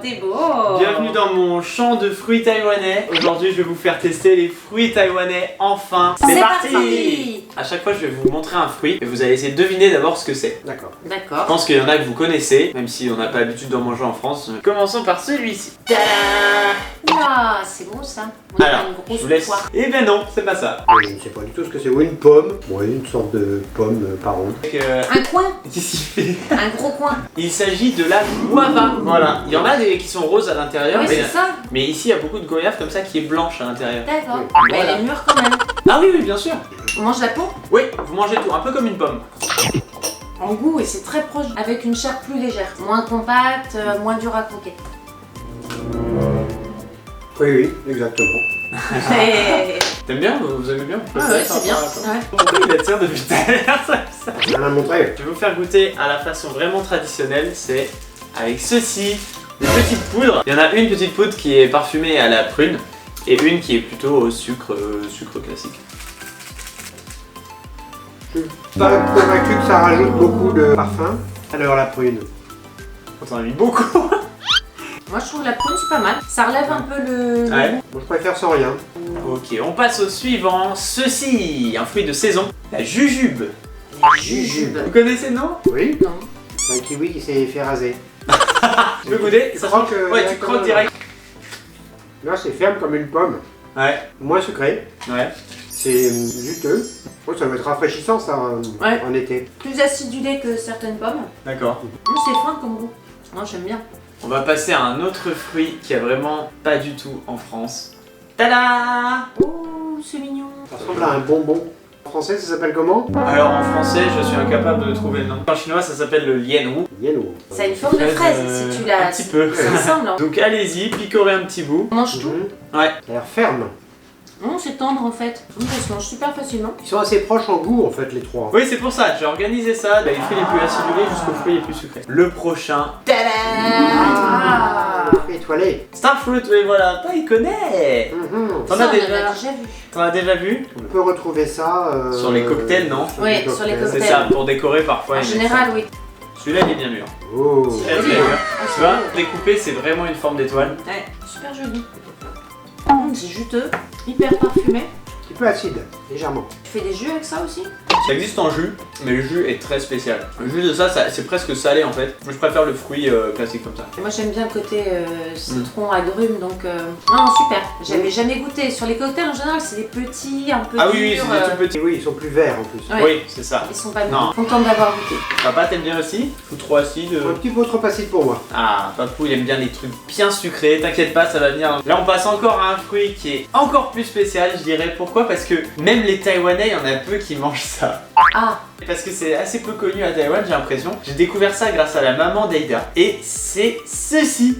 T'es beau. Bienvenue dans mon champ de fruits taïwanais. Aujourd'hui, je vais vous faire tester les fruits taïwanais. Enfin, c'est parti. À chaque fois, je vais vous montrer un fruit et vous allez essayer de deviner d'abord ce que c'est. D'accord. Je D'accord. pense qu'il y en a que vous connaissez, même si on n'a pas l'habitude d'en manger en France. Commençons par celui-ci. Tadam! Oula, c'est bon ça. On Alors, a une je grosse vous laisse. poire. Eh ben non, c'est pas ça. Je ne sais pas du tout ce que c'est. Ou une pomme. Ouais, une sorte de pomme pas ronde. Donc, Un coin, qu'est-ce qu'il fait? un gros coin. Il s'agit de la guava. Voilà. Il y en a des qui sont roses à l'intérieur, Oui, c'est ça. mais ici il y a beaucoup de goyave comme ça qui est blanche à l'intérieur. D'accord. Oui. Mais Voilà. elle est mûre quand même. Ah oui, oui, bien sûr. On mange la peau Oui, vous mangez tout, un peu comme une pomme. en goût et c'est très proche. Avec une chair plus légère. Moins compacte, moins dure à croquer. Oui, oui, exactement. Ouais, T'aimes bien? Vous aimez bien? c'est bien. Ouais. Pourquoi il attire depuis tout à l'heure ça? Rien à montrer. Je vais vous faire goûter à la façon vraiment traditionnelle, c'est avec ceci, des petites poudres. Il y en a une petite poudre qui est parfumée à la prune et une qui est plutôt au sucre, sucre classique. Je suis pas convaincu que ça rajoute beaucoup de parfum. Alors la prune. On en a mis beaucoup. Moi je trouve la prune c'est pas mal. Ça relève un peu le Ouais. goût. Moi je préfère sans rien. Ok, on passe au suivant. Ceci, un fruit de saison, la jujube. La jujube. Vous connaissez, non? Oui. Non. Un kiwi qui s'est fait raser. Tu peux goûter? Tu Ça croques, sent- Ouais, tu directement. croques direct. Là c'est ferme comme une pomme. Ouais, Moins sucré. ouais. C'est juteux. Oh, ça va être rafraîchissant ça Ouais. en été. Plus acidulé que certaines pommes. D'accord. C'est fin comme goût. Non, j'aime bien. On va passer à un autre fruit qui a vraiment pas du tout en France. Tada! Oh, c'est mignon. Ça ressemble à un bonbon. En français ça s'appelle comment? Alors en français, je suis incapable de trouver le nom. En chinois, ça s'appelle le lianwu. Yellow. Ça a une forme de fraise si tu la. Un petit peu. Ça ressemble. Hein. Donc allez-y, picorez un petit bout. On mange tout. Ouais. Ça a l'air ferme. C'est tendre en fait. Ça se mange super facilement. Ils sont assez proches en goût en fait les trois. Oui, c'est pour ça, j'ai organisé ça, des fruits les plus acidulés jusqu'aux fruits les plus sucrés. Le prochain, Ah. Étoilé. Starfruit, oui voilà, toi il connaît. T'en Ça, as on en déjà, a déjà vu. t'en as déjà vu? On peut retrouver ça Sur les cocktails, non? Ouais, sur les C'est cocktails. ça, pour décorer parfois. En ils mettent général, oui. ça. Celui-là il est bien mûr. Oh. Très, très joli, mûr. hein. Ah, Tu c'est vois, beau. découpé c'est vraiment une forme d'étoile. Ouais, super joli. C'est juteux, hyper parfumé. Un petit peu acide, légèrement. Tu fais des jus avec ça aussi? Ça existe en jus, mais le jus est très spécial. Le jus de ça, c'est presque salé en fait. Moi je préfère le fruit classique comme ça. Et moi j'aime bien le côté citron, agrumes, donc non super. J'avais jamais goûté. Sur les cocktails en général c'est des petits, un peu Ah oui, oui, durs. c'est des tout petits. Et oui, ils sont plus verts en plus. Ouais. Oui, c'est ça. Ils sont pas Non. bien. Contente d'avoir goûté. Papa, t'aimes bien aussi? Ou trop acide? Un petit peu trop acide pour moi. Ah, Papou, il aime bien les trucs bien sucrés, t'inquiète pas, ça va venir. Là, on passe encore à un fruit qui est encore plus spécial, je dirais. Pourquoi? Parce que même les Taïwanais, il y en a peu qui mangent ça. Ah, Parce que c'est assez peu connu à Taïwan, j'ai l'impression. J'ai découvert ça grâce à la maman d'Aïda. Et c'est ceci.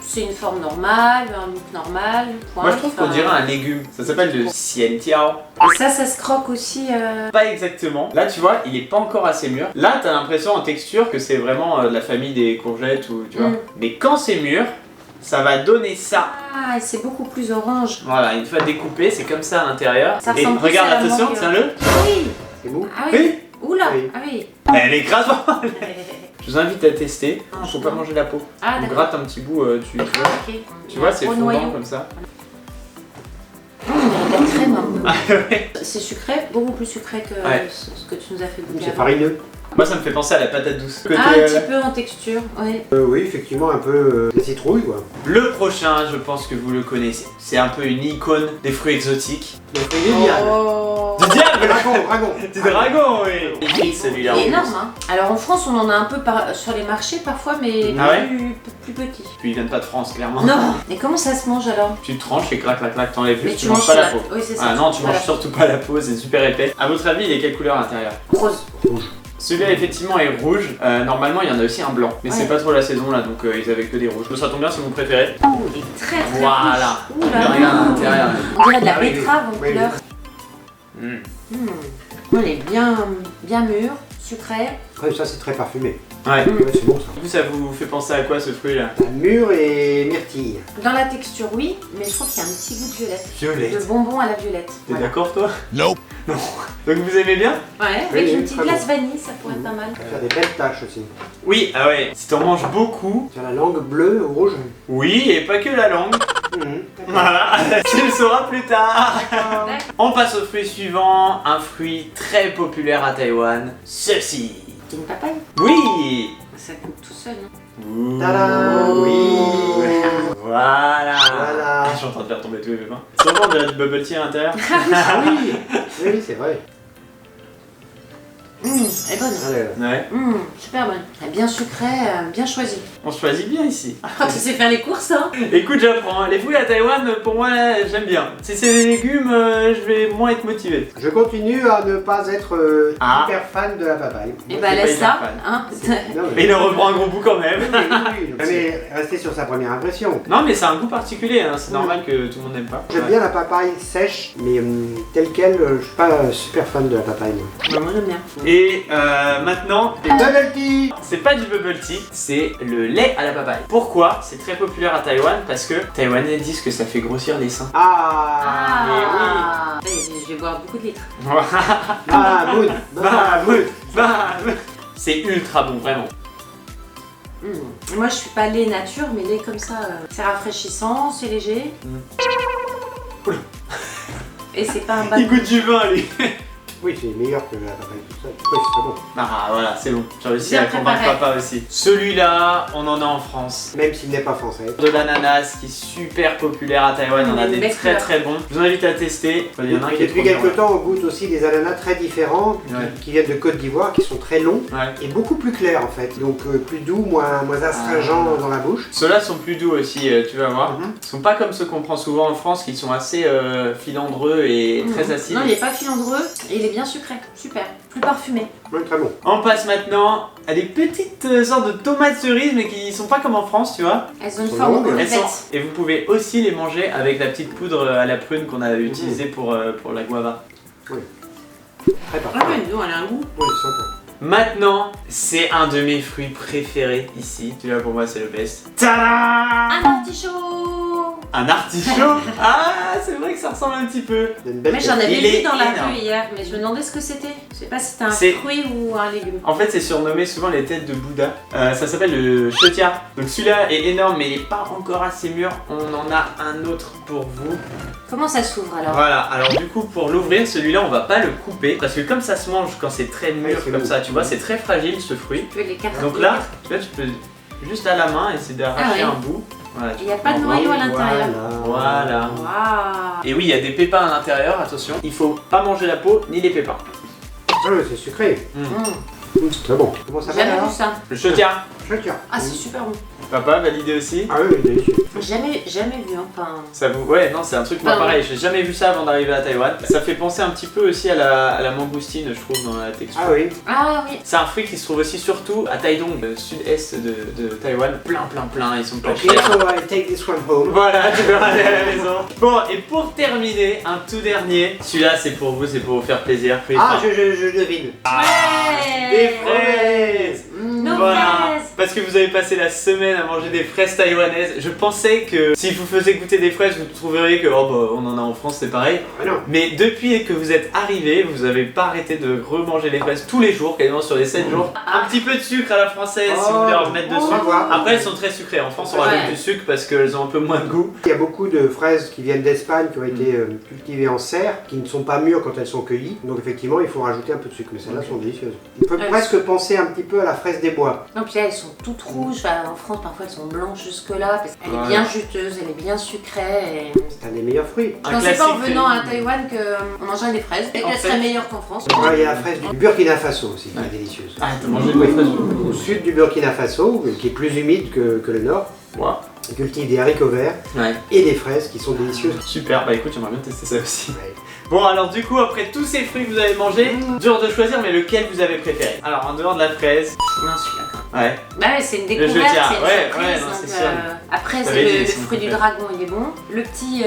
c'est une forme normale, un look normal. Point. Moi, je trouve qu'on Enfin, dirait un légume. Ça s'appelle le xian tiao. Et ça se croque aussi. Pas exactement. Là, tu vois, il est pas encore assez mûr. Là, t'as l'impression en texture que c'est vraiment de la famille des courgettes ou tu vois. Mm. Mais quand c'est mûr, ça va donner ça. Ah, et c'est beaucoup plus orange. Voilà, une fois découpé, c'est comme ça à l'intérieur. Ça Et ressemble plus regarde, à la attention, mangue. tiens-le. Oui. C'est mou. Ah oui. Oui. Oula. Oui. Ah oui. Elle écrase pas. Je vous invite à tester. Ah, Faut pas manger la peau. Ah On d'accord. gratte un petit bout, tu vois. Ok. Tu vois, c'est Au fondant noyau. comme ça. On dirait de la crème un peu. Ah ouais. C'est sucré, beaucoup plus sucré que Ouais. ce que tu nous as fait goûter. C'est avant. farineux. Moi, ça me fait penser à la patate douce. Côté, Ah, un petit peu en texture, oui. Oui, effectivement, un peu de citrouille quoi. Le prochain, je pense que vous le connaissez. C'est un peu une icône des fruits exotiques. Le fruit des diables. Oh. Du diable. Dragon. Du dragon, oui. Il est celui-là. Il en est plus. énorme, hein. Alors en France, on en a un peu sur les marchés parfois, mais Ah ouais plus petit. Puis ils viennent pas de France, clairement. Non. Et comment ça se mange alors? Tu tranches et clac, clac, clac, t'enlèves Mais juste, tu manges pas la peau. Oui, c'est ça. Ah non, tu Voilà. manges surtout pas la peau, c'est super épais. À votre avis, il est quelle couleur à l'intérieur? Rose. Rouge. Celui-là, effectivement, est rouge. Normalement, il y en a aussi un blanc. Mais Ouais. c'est pas trop la saison là, donc ils avaient que des rouges. Mais ça tombe bien, c'est mon préféré. Oh, il est très très Voilà. riche. Ouh là Regarde à là. l'intérieur. On dirait de la Ah oui, betterave en oui, couleur. Mm. Elle est bien mûre, sucrée. Ouais, ça c'est très parfumé. Ouais. Ouais, c'est bon ça. Du coup, ça vous fait penser à quoi ce fruit là? Mûr et myrtille. Dans la texture, oui, mais je trouve qu'il y a un petit goût de violette. Violette. De bonbon à la violette. T'es Voilà. d'accord toi? Nope. Non. Donc vous aimez bien? Ouais, Oui, avec oui, une petite très glace vanille, ça pourrait être pas mal. Ça va faire des belles taches aussi. Oui, ah ouais. Si t'en manges beaucoup, Sur la langue bleue ou rouge. oui, et pas que la langue. Mhm. Voilà, tu le sauras plus tard. D'accord. On passe au fruit suivant, un fruit très populaire à Taïwan, ceci. C'est une papaye. Oui. Ça coupe tout seul, non? Ouh. Tada, oui. Voilà. Voilà. Je suis en train de faire tomber tous les pépins. C'est bon, on dirait du bubble tea à l'intérieur. Ah oui, oui, c'est vrai. Elle est bonne. Allez, Ouais, Super bonne. Elle est bien sucrée, bien choisie. on choisit bien ici. Oh, tu sais faire les courses, hein? Écoute, j'apprends. Les fruits à Taïwan, pour moi, j'aime bien. Si c'est des légumes, je vais moins être motivé. je continue à ne pas être Ah. hyper fan de la papaye. Et Moi, bah je suis laisse pas ça, hyper fan. hein? Non, Mais il en reprend un gros bout quand même. oui, mais rester sur sa première impression. Non, mais c'est un goût particulier, hein. C'est normal que tout le monde n'aime pas. J'aime bien la papaye sèche, mais telle quelle, je suis pas super fan de la papaye. Moi. Bah, moi j'aime bien. Et maintenant, Et bubble tea. c'est pas du bubble tea, c'est le lait à la papaye. Pourquoi? C'est très populaire à Taïwan parce que Taïwanais disent que ça fait grossir les seins. Ah, Je vais boire beaucoup de litres. Bamoun, Bamoun, bamoun. C'est ultra bon, vraiment. Moi je suis pas lait nature, mais lait comme ça, c'est rafraîchissant, c'est léger. Oula. Et c'est pas un Il bad. goûte du vin, lui. Oui, c'est meilleur que la papaye toute seule. Oui, c'est très bon. Ah voilà, c'est bon. J'ai réussi Bien à convaincre préparé. papa aussi. Celui-là, on en a en France. Même s'il n'est pas français. De l'ananas qui est super populaire à Taïwan, on a Une des belle très couleur. très bons. Je vous invite à tester. Il y en a un qui est Depuis trop bien, quelques temps, on goûte aussi des ananas très différents Ouais. qui viennent de Côte d'Ivoire, qui sont très longs ouais. et beaucoup plus clairs en fait. Donc plus doux, moins astringents dans la bouche. Ceux-là sont plus doux aussi, tu vas voir. Mhm. Ils sont pas comme ceux qu'on prend souvent en France qui sont assez filandreux et très acides. Non, il est pas filandreux et il est bien sucré. Super. Plus parfumé. Ouais, très bon. On passe maintenant à des petites sortes de tomates cerises mais qui sont pas comme en France, tu vois. Elles ont une Sont forme longues. Elles sont... complète. Et vous pouvez aussi les manger avec la petite poudre à la prune qu'on a utilisée pour la guava. Très Ah parfait. ouais, nous, elle a un goût. Oui, c'est sympa. Maintenant, c'est un de mes fruits préférés ici. Celui-là pour moi c'est le best. Tadam! Un artichaut. Un artichaut. Ah, c'est vrai que ça ressemble un petit peu. Il y a une belle Mais j'en tête. avais Il est vu dans la énorme. rue hier, mais je me demandais ce que c'était. Je sais pas si c'était un C'est- fruit ou un légume. En fait, c'est surnommé souvent les têtes de Bouddha. Ça s'appelle le chotia. Donc celui-là est énorme, mais il n'est pas encore assez mûr. On en a un autre pour vous. Comment ça s'ouvre alors? Voilà, alors du coup, pour l'ouvrir, celui-là, on va pas le couper. Parce que comme ça se mange quand c'est très mûr Ouais, c'est comme mou. ça, tu vois, c'est très fragile ce fruit. Tu peux l'écarter. Donc là, tu peux juste à la main essayer d'arracher Ah ouais. un bout. Voilà, Il n'y a pas de noyau à l'intérieur. Voilà. Waouh. Et oui, il y a des pépins à l'intérieur, attention. Il faut pas manger la peau ni les pépins. Ah oui, c'est sucré. C'est très bon. Comment ça Jamais s'appelle vu alors ça. Le chotia. Chotia. Ah, c'est super bon. Papa, validé aussi. Ah oui, délicieux. Jamais vu, enfin. Ça vous... Ouais, non, c'est un truc moi Pardon. pareil, j'ai jamais vu ça avant d'arriver à Taïwan. Ça fait penser un petit peu aussi à la mangoustine, je trouve, dans la texture. Ah oui. Ah oui. C'est un fruit qui se trouve aussi surtout à Taidong, le sud-est de Taïwan. Plein, ils sont pas Ok, chers. so I take this one home. Voilà, tu peux aller à la maison. Bon, et pour terminer, un tout dernier. Celui-là, c'est pour vous, c'est pour vous faire plaisir. Fruits Ah, fins. je devine. Des fraises. Nos Voilà, fraises. parce que vous avez passé la semaine à manger des fraises taïwanaises. Je pensais que si je vous faisais goûter des fraises, vous trouveriez que oh bah, on en a en France, c'est pareil. Ah non. Mais depuis que vous êtes arrivé, vous avez pas arrêté de remanger les fraises tous les jours, quasiment sur les 7 jours. Un petit peu de sucre à la française si vous voulez en remettre on va dessus. voir. Après, elles sont très sucrées. En France, on rajoute Ouais. du sucre parce qu'elles ont un peu moins de goût. Il y a beaucoup de fraises qui viennent d'Espagne, qui ont été cultivées en serre, qui ne sont pas mûres quand elles sont cueillies. Donc effectivement, il faut rajouter un peu de sucre, mais celles-là sont délicieuses. On peut Ouais. presque penser un petit peu à la fraise des bois. Non, puis là, elles sont toutes rouges. Enfin, en France, parfois, elles sont blanches jusque-là. Parce qu'elle Voilà. est bien juteuse, elle est bien sucrée. Et... C'est un des meilleurs fruits. Je pensais pas en venant à Taïwan qu'on mangeait des fraises. Et En qu'elles fait- seraient meilleures qu'en France. Ouais, il y a la fraise du Burkina Faso aussi, qui Ouais. est délicieuse. Ah, t'as mangé des fraises. Au sud du Burkina Faso, qui est plus humide que le nord, Wow. ils cultivent des haricots verts Ouais. et des fraises qui sont délicieuses. Super, bah écoute, j'aimerais bien tester ça aussi. Ouais. Bon, alors du coup, après tous ces fruits que vous avez mangés, dur de choisir, mais lequel vous avez préféré? Alors, en dehors de la fraise, Non, celui-là, quand même. Ouais. Bah ouais, c'est une Le découverte, jeu tient. c'est une Ouais, surprise. ouais, non, donc, c'est sûr. après, Ça c'est va aider, le c'est mon fruit du préféré. dragon, il est bon. Le petit.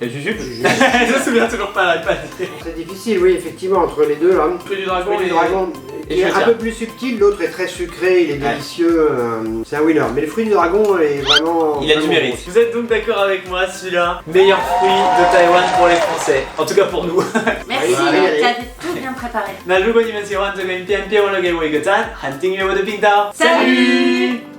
Et Jujube Jujube. Je me souviens toujours pas, la pas dire. C'est difficile, oui, effectivement, entre les deux là. Fruit du dragon Le fruit du dragon et qui est un Chouetière. peu plus subtil, l'autre est très sucré, il est Ouais. délicieux, c'est un winner. Mais le fruit du dragon est vraiment. Il a du vraiment mérite. bon. Vous êtes donc d'accord avec moi, celui-là, meilleur fruit de Taïwan pour les Français. En tout cas pour nous. Merci, allez. t'as tout bien préparé. 那如果你们喜欢这个影片，别忘了给我一个赞，和订阅我的频道。 Salut